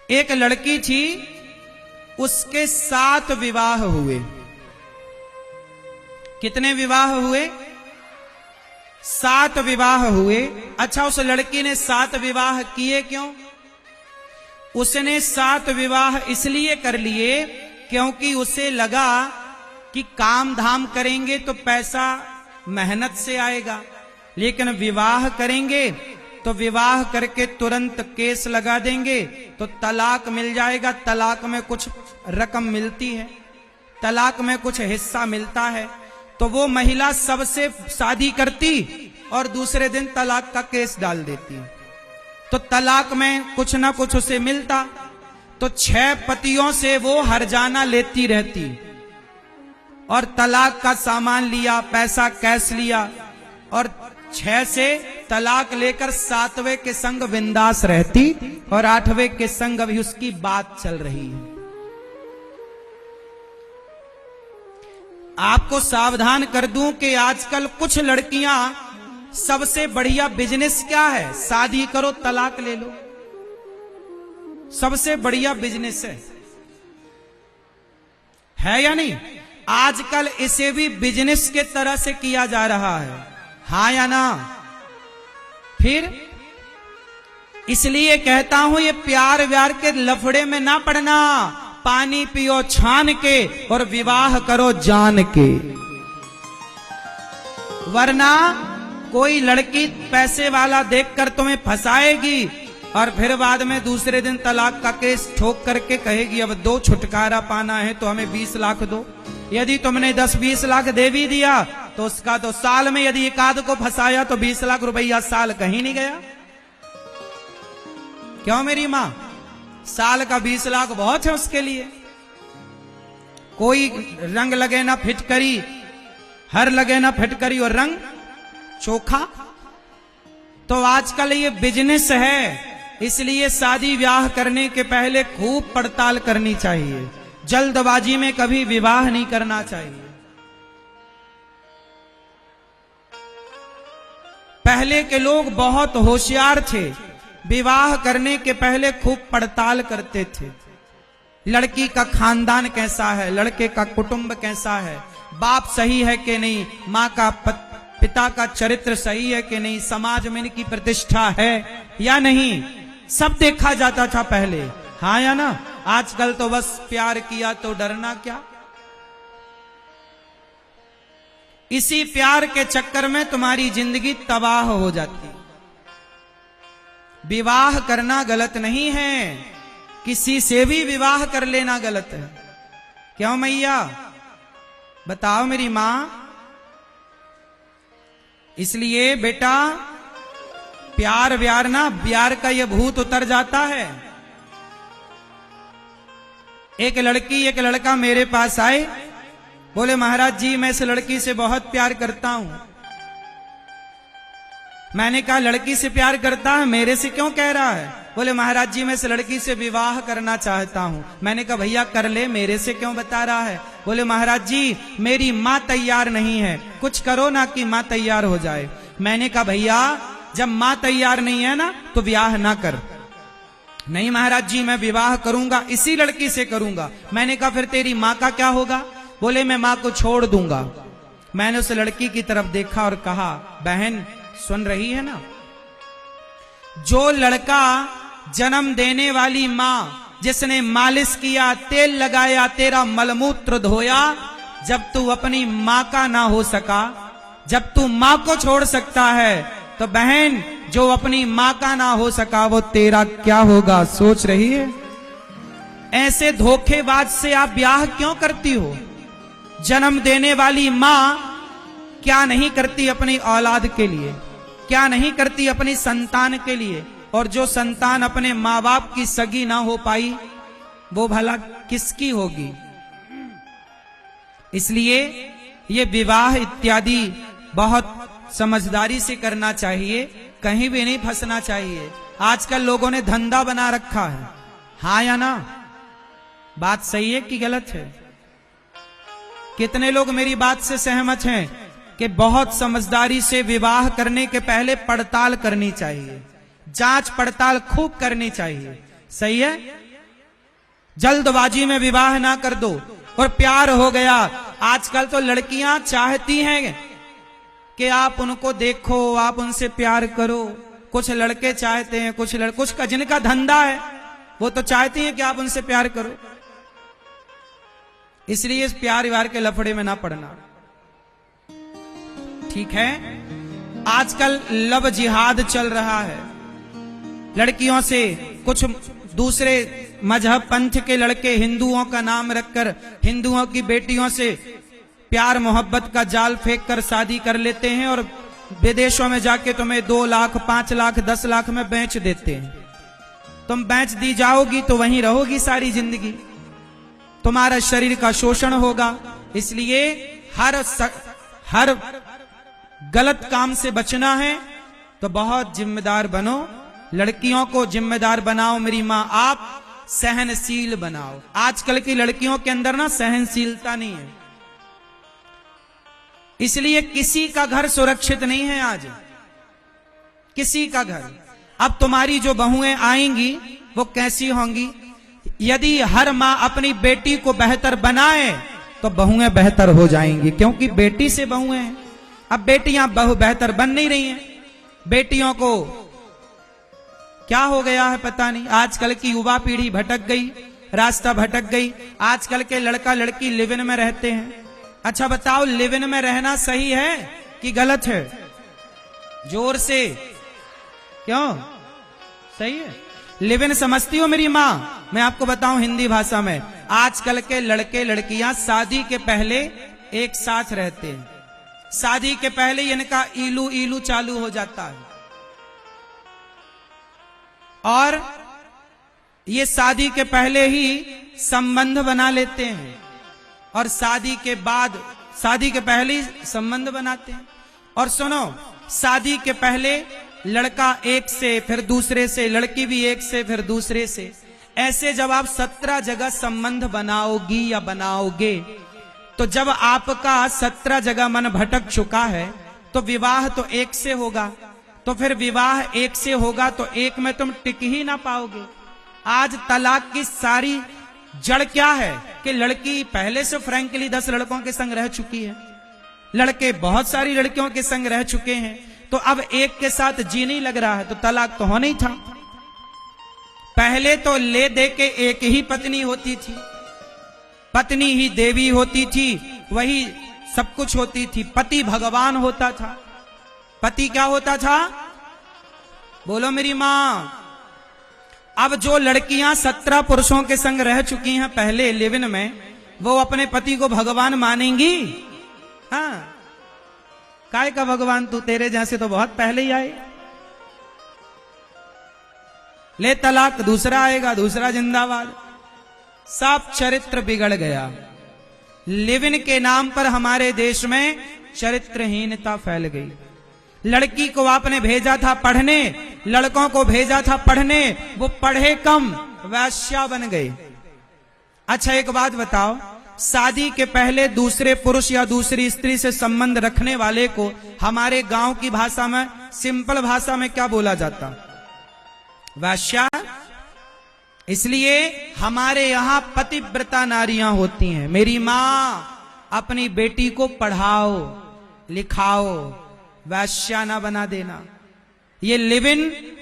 एक लड़की थी, उसके 7 विवाह हुए। कितने विवाह हुए? 7 विवाह हुए। अच्छा, उस लड़की ने 7 विवाह किए क्यों? उसने 7 विवाह इसलिए कर लिए क्योंकि उसे लगा कि काम धाम करेंगे तो पैसा मेहनत से आएगा, लेकिन विवाह करेंगे तो विवाह करके तुरंत केस लगा देंगे तो तलाक मिल जाएगा। तलाक में कुछ रकम मिलती है, तलाक में कुछ हिस्सा मिलता है। तो वो महिला सबसे शादी करती और दूसरे दिन तलाक का केस डाल देती, तो तलाक में कुछ ना कुछ उसे मिलता। तो 6 पतियों से वो हर्जाना लेती रहती और तलाक का सामान लिया, पैसा कैश लिया, और 6 से तलाक लेकर 7वें के संग बिंदास रहती और 8वें के संग अभी उसकी बात चल रही है। आपको सावधान कर दूं कि आजकल कुछ लड़कियां, सबसे बढ़िया बिजनेस क्या है? शादी करो, तलाक ले लो, सबसे बढ़िया बिजनेस है या नहीं? आजकल इसे भी बिजनेस के तरह से किया जा रहा है, हाँ या ना? फिर इसलिए कहता हूं, ये प्यार व्यार के लफड़े में ना पड़ना। पानी पियो छान के और विवाह करो जान के, वरना कोई लड़की पैसे वाला देखकर तुम्हें फंसाएगी और फिर बाद में दूसरे दिन तलाक का केस ठोक करके कहेगी अब 2 छुटकारा पाना है तो हमें 20 लाख दो। यदि तुमने 10-20 लाख दे भी दिया तो उसका तो साल में यदि एक आध को फंसाया तो 20 लाख रुपया साल कहीं नहीं गया। क्यों मेरी मां? साल का 20 लाख बहुत है उसके लिए। कोई रंग लगे ना फिटकरी, हर लगे ना फिटकरी और रंग चोखा। तो आजकल ये बिजनेस है, इसलिए शादी ब्याह करने के पहले खूब पड़ताल करनी चाहिए। जल्दबाजी में कभी विवाह नहीं करना चाहिए। पहले के लोग बहुत होशियार थे, विवाह करने के पहले खूब पड़ताल करते थे। लड़की का खानदान कैसा है, लड़के का कुटुंब कैसा है, बाप सही है कि नहीं, माँ का पिता का चरित्र सही है कि नहीं, समाज में इनकी प्रतिष्ठा है या नहीं, सब देखा जाता था पहले, हाँ या ना? आजकल तो बस प्यार किया तो डरना क्या। इसी प्यार के चक्कर में तुम्हारी जिंदगी तबाह हो जाती। विवाह करना गलत नहीं है, किसी से भी विवाह कर लेना गलत है। क्यों मैया? बताओ मेरी मां। इसलिए बेटा, प्यार व्यार ना, प्यार का ये भूत उतर जाता है। एक लड़की एक लड़का मेरे पास आए, बोले महाराज जी मैं इस लड़की से बहुत प्यार करता हूं। मैंने कहा लड़की से प्यार करता है, मेरे से क्यों कह रहा है? बोले महाराज जी मैं इस लड़की से विवाह करना चाहता हूं। मैंने कहा भैया कर ले, मेरे से क्यों बता रहा है? बोले महाराज जी मेरी मां तैयार नहीं है, कुछ करो ना कि मां तैयार हो जाए। मैंने कहा भैया जब मां तैयार नहीं है ना तो विवाह ना कर। नहीं महाराज जी मैं विवाह करूंगा, इसी लड़की से करूंगा। मैंने कहा फिर तेरी मां का क्या होगा? बोले मैं मां को छोड़ दूंगा। मैंने उस लड़की की तरफ देखा और कहा बहन सुन रही है ना, जो लड़का जन्म देने वाली मां, जिसने मालिश किया, तेल लगाया, तेरा मलमूत्र धोया, जब तू अपनी मां का ना हो सका, जब तू मां को छोड़ सकता है, तो बहन जो अपनी मां का ना हो सका वो तेरा क्या होगा? सोच रही है? ऐसे धोखेबाज से आप ब्याह क्यों करती हो? जन्म देने वाली मां क्या नहीं करती अपनी औलाद के लिए, क्या नहीं करती अपनी संतान के लिए? और जो संतान अपने माँ बाप की सगी ना हो पाई वो भला किसकी होगी? इसलिए ये विवाह इत्यादि बहुत समझदारी से करना चाहिए, कहीं भी नहीं फंसना चाहिए। आजकल लोगों ने धंधा बना रखा है, हाँ या ना? बात सही है कि गलत है? कितने लोग मेरी बात से सहमत हैं कि बहुत समझदारी से विवाह करने के पहले पड़ताल करनी चाहिए, जांच पड़ताल खूब करनी चाहिए, सही है? जल्दबाजी में विवाह ना कर दो और प्यार हो गया। आजकल तो लड़कियां चाहती हैं कि आप उनको देखो, आप उनसे प्यार करो। कुछ लड़के चाहते हैं, कुछ का जिनका धंधा है वो तो चाहती हैं कि आप उनसे प्यार करो। इसलिए इस प्यार व्यार के लफड़े में ना पड़ना, ठीक है। आजकल लव जिहाद चल रहा है। लड़कियों से कुछ दूसरे मजहब पंथ के लड़के हिंदुओं का नाम रखकर हिंदुओं की बेटियों से प्यार मोहब्बत का जाल फेंक कर शादी कर लेते हैं और विदेशों में जाके तुम्हें 2 लाख 5 लाख 10 लाख में बेच देते हैं। तुम बेच दी जाओगी तो वहीं रहोगी सारी जिंदगी, तुम्हारा शरीर का शोषण होगा। इसलिए हर गलत काम से बचना है तो बहुत जिम्मेदार बनो। लड़कियों को जिम्मेदार बनाओ मेरी मां, आप सहनशील बनाओ। आजकल की लड़कियों के अंदर ना सहनशीलता नहीं है, इसलिए किसी का घर सुरक्षित नहीं है आज, किसी का घर। अब तुम्हारी जो बहुएं आएंगी वो कैसी होंगी? यदि हर मां अपनी बेटी को बेहतर बनाए तो बहुएं बेहतर हो जाएंगी, क्योंकि बेटी से बहुएं हैं। अब बेटियां बहु बेहतर बन नहीं रही हैं। बेटियों को क्या हो गया है पता नहीं। आजकल की युवा पीढ़ी भटक गई, रास्ता भटक गई। आजकल के लड़का लड़की लिव इन में रहते हैं। अच्छा बताओ, लिव इन में रहना सही है कि गलत है? जोर से, क्यों सही है? लिव इन समझती हो मेरी मां? मैं आपको बताऊं हिंदी भाषा में, आजकल के लड़के लड़कियां शादी के पहले एक साथ रहते हैं। शादी के पहले इनका ईलू ईलू चालू हो जाता है और ये शादी के पहले ही संबंध बना लेते हैं और शादी के पहले ही संबंध बनाते हैं। और सुनो, शादी के पहले लड़का एक से, फिर दूसरे से, लड़की भी एक से, फिर दूसरे से। ऐसे जब आप 17 जगह संबंध बनाओगी या बनाओगे तो जब आपका 17 जगह मन भटक चुका है तो विवाह तो एक से होगा। तो फिर विवाह एक से होगा तो एक में तुम टिक ही ना पाओगे। आज तलाक की सारी जड़ क्या है कि लड़की पहले से फ्रैंकली 10 लड़कों के संग रह चुकी है, लड़के बहुत सारी लड़कियों के संग रह चुके हैं, तो अब एक के साथ जी नहीं लग रहा है तो तलाक तो होना ही था। पहले तो ले दे के एक ही पत्नी होती थी, पत्नी ही देवी होती थी, वही सब कुछ होती थी। पति भगवान होता था। पति क्या होता था? बोलो मेरी मां। अब जो लड़कियां 17 पुरुषों के संग रह चुकी हैं पहले लिव इन में, वो अपने पति को भगवान मानेंगी? हाँ, काय का भगवान? तू तेरे जैसे तो बहुत पहले ही आए। ले तलाक, दूसरा आएगा, दूसरा जिंदाबाद। सब चरित्र बिगड़ गया। लिव इन के नाम पर हमारे देश में चरित्रहीनता फैल गई। लड़की को आपने भेजा था पढ़ने, लड़कों को भेजा था पढ़ने, वो पढ़े कम, वैश्या बन गए। अच्छा एक बात बताओ, शादी के पहले दूसरे पुरुष या दूसरी स्त्री से संबंध रखने वाले को हमारे गांव की भाषा में, सिंपल भाषा में क्या बोला जाता? वैश्या। इसलिए हमारे यहां पतिव्रता नारियां होती हैं। मेरी मां, अपनी बेटी को पढ़ाओ लिखाओ, वैश्या ना बना देना। ये लिव इन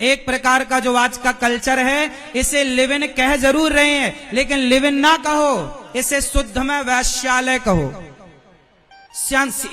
एक प्रकार का जो आज का कल्चर है, इसे लिव इन कह जरूर रहे हैं, लेकिन लिव इन ना कहो, इसे शुद्ध में वैश्यालय कहो।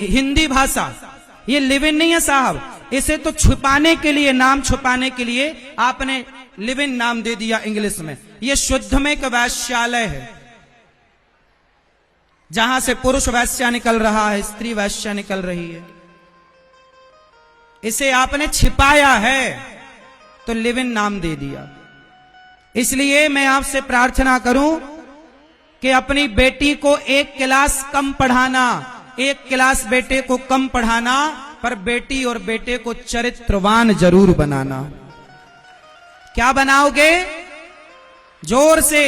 हिंदी भाषा, ये लिव इन नहीं है साहब। इसे तो छुपाने के लिए, नाम छुपाने के लिए आपने लिव इन नाम दे दिया इंग्लिश में। ये शुद्ध में एक वैश्यालय है, जहां से पुरुष वैश्या निकल रहा है, स्त्री वैश्या निकल रही है। इसे आपने छिपाया है तो लिव इन नाम दे दिया। इसलिए मैं आपसे प्रार्थना करूं कि अपनी बेटी को एक क्लास कम पढ़ाना, एक क्लास बेटे को कम पढ़ाना, पर बेटी और बेटे को चरित्रवान जरूर बनाना। क्या बनाओगे? जोर से।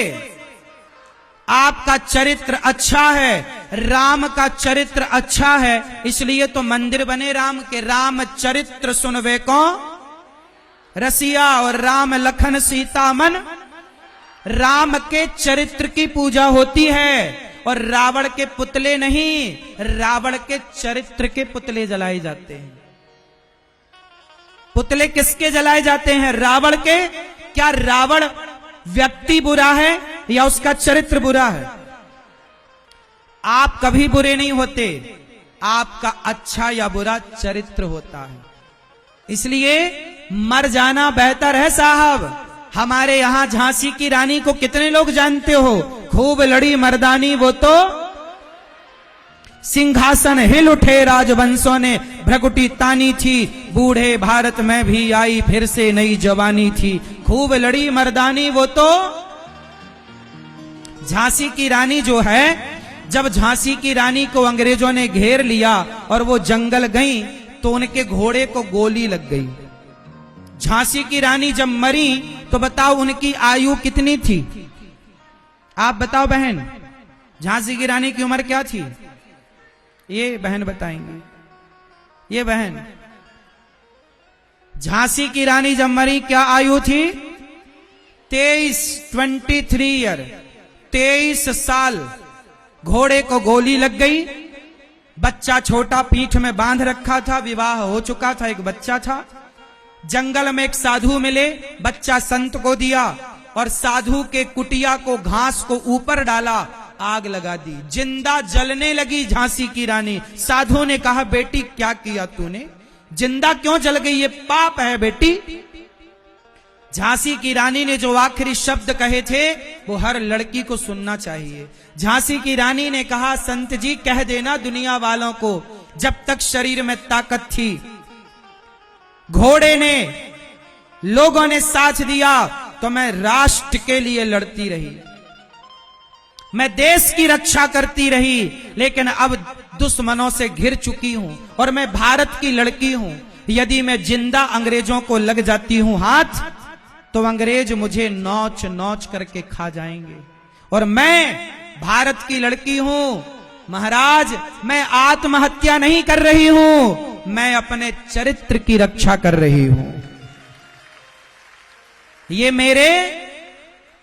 आपका चरित्र अच्छा है, राम का चरित्र अच्छा है, इसलिए तो मंदिर बने राम के। राम चरित्र सुनवे को रसिया, और राम लखन सीता मन राम के चरित्र की पूजा होती है और रावण के पुतले नहीं, रावण के चरित्र के पुतले जलाए जाते हैं। पुतले किसके जलाए जाते हैं? रावण के। क्या रावण व्यक्ति बुरा है या उसका चरित्र बुरा है? आप कभी बुरे नहीं होते, आपका अच्छा या बुरा चरित्र होता है। इसलिए मर जाना बेहतर है साहब। हमारे यहां झांसी की रानी को कितने लोग जानते हो? खूब लड़ी मर्दानी वो तो सिंहासन हिल उठे राजवंशों ने, भ्रकुटी तानी थी, बूढ़े भारत में भी आई फिर से नई जवानी थी। खूब लड़ी मर्दानी वो तो। झांसी की रानी जो है, जब झांसी की रानी को अंग्रेजों ने घेर लिया और वो जंगल गई तो उनके घोड़े को गोली लग गई। झांसी की रानी जब मरी तो बताओ उनकी आयु कितनी थी? आप बताओ बहन, झांसी की रानी की उम्र क्या थी? ये बहन बताएंगे। ये बहन, झांसी की रानी जब मरी क्या आयु थी? 23 ईयर, 23 साल। घोड़े को गोली लग गई, बच्चा छोटा पीठ में बांध रखा था, विवाह हो चुका था, एक बच्चा था। जंगल में एक साधु मिले, बच्चा संत को दिया और साधु के कुटिया को, घास को ऊपर डाला, आग लगा दी, जिंदा जलने लगी झांसी की रानी। साधु ने कहा, बेटी क्या किया तूने, जिंदा क्यों जल गई? ये पाप है बेटी। झांसी की रानी ने जो आखिरी शब्द कहे थे वो हर लड़की को सुनना चाहिए। झांसी की रानी ने कहा, संत जी कह देना दुनिया वालों को, जब तक शरीर में ताकत थी, घोड़े ने, लोगों ने साथ दिया तो मैं राष्ट्र के लिए लड़ती रही, मैं देश की रक्षा करती रही। लेकिन अब दुश्मनों से घिर चुकी हूं और मैं भारत की लड़की हूं। यदि मैं जिंदा अंग्रेजों को लग जाती हूं हाथ, तो अंग्रेज मुझे नोच नोच करके खा जाएंगे। और मैं भारत की लड़की हूं महाराज, मैं आत्महत्या नहीं कर रही हूं, मैं अपने चरित्र की रक्षा कर रही हूं। ये मेरे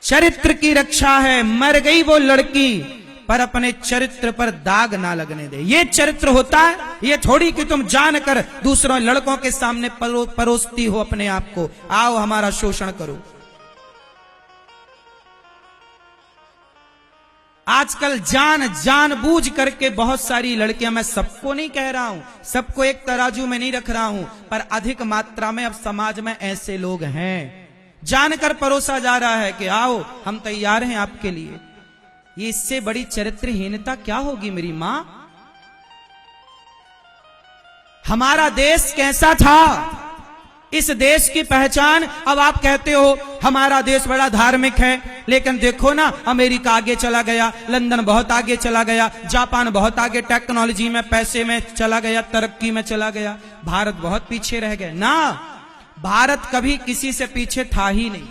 चरित्र की रक्षा है। मर गई वो लड़की, पर अपने चरित्र पर दाग ना लगने दे। ये चरित्र होता है। ये थोड़ी कि तुम जानकर दूसरों लड़कों के सामने परोसती हो अपने आप को, आओ हमारा शोषण करो। आजकल जानबूझ करके बहुत सारी लड़कियां, मैं सबको नहीं कह रहा हूं, सबको एक तराजू में नहीं रख रहा हूं, पर अधिक मात्रा में अब समाज में ऐसे लोग हैं, जानकर परोसा जा रहा है कि आओ हम तैयार हैं आपके लिए। ये इससे बड़ी चरित्रहीनता क्या होगी मेरी मां? हमारा देश कैसा था, इस देश की पहचान। अब आप कहते हो हमारा देश बड़ा धार्मिक है, लेकिन देखो ना, अमेरिका आगे चला गया, लंदन बहुत आगे चला गया, जापान बहुत आगे टेक्नोलॉजी में, पैसे में चला गया, तरक्की में चला गया। भारत बहुत पीछे रह गए ना। भारत कभी किसी से पीछे था ही नहीं।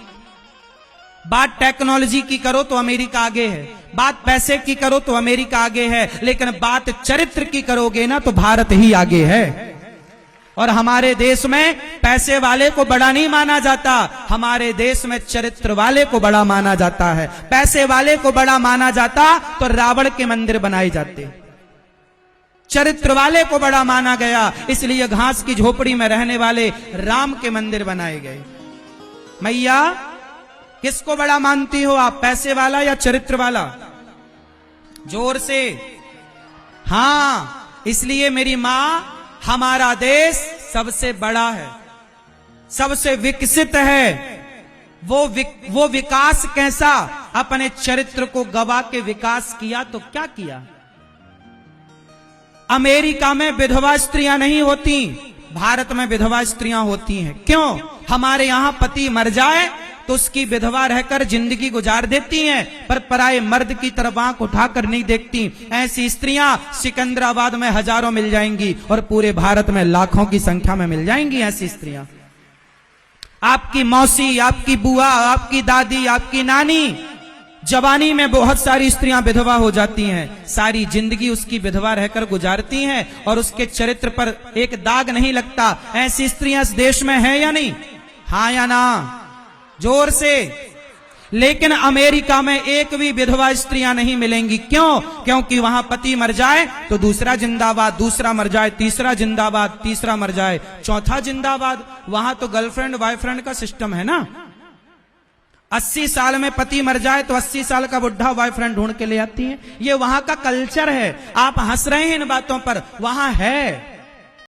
बात टेक्नोलॉजी की करो तो अमेरिका आगे है, बात पैसे की करो तो अमेरिका आगे है, लेकिन बात चरित्र की करोगे ना तो भारत ही आगे है। और हमारे देश में पैसे वाले को बड़ा नहीं माना जाता, हमारे देश में चरित्र वाले को बड़ा माना जाता है। पैसे वाले को बड़ा माना जाता तो रावण के मंदिर बनाए जाते। चरित्र वाले को बड़ा माना गया, इसलिए घास की झोपड़ी में रहने वाले राम के मंदिर बनाए गए। मैया किसको बड़ा मानती हो आप, पैसे वाला या चरित्र वाला? जोर से। हां, इसलिए मेरी मां, हमारा देश सबसे बड़ा है, सबसे विकसित है। वो विकास कैसा? अपने चरित्र को गवा के विकास किया तो क्या किया? अमेरिका में विधवा स्त्रियां नहीं होती, भारत में विधवा स्त्रियां होती हैं। क्यों? हमारे यहां पति मर जाए तो उसकी विधवा रहकर जिंदगी गुजार देती हैं, पर पराये मर्द की तरफ आंख उठाकर नहीं देखती। ऐसी स्त्रियां सिकंदराबाद में हजारों मिल जाएंगी और पूरे भारत में लाखों की संख्या में मिल जाएंगी ऐसी स्त्रियां। आपकी मौसी, आपकी बुआ, आपकी दादी, आपकी नानी, जवानी में बहुत सारी स्त्रियां विधवा हो जाती हैं, सारी जिंदगी उसकी विधवा रहकर गुजारती हैं और उसके चरित्र पर एक दाग नहीं लगता। ऐसी स्त्रियां इस देश में है या नहीं? हाँ या ना? जोर से। लेकिन अमेरिका में एक भी विधवा स्त्रियां नहीं मिलेंगी। क्यों? क्योंकि वहां पति मर जाए तो दूसरा जिंदाबाद, दूसरा मर जाए तीसरा जिंदाबाद, तीसरा मर जाए चौथा जिंदाबाद। वहां तो गर्लफ्रेंड बॉयफ्रेंड का सिस्टम है ना। 80 साल में पति मर जाए तो 80 साल का बुढ़ा बॉयफ्रेंड ढूंढ के ले आती है। ये वहां का कल्चर है। आप हंस रहे हैं इन बातों पर, वहां है।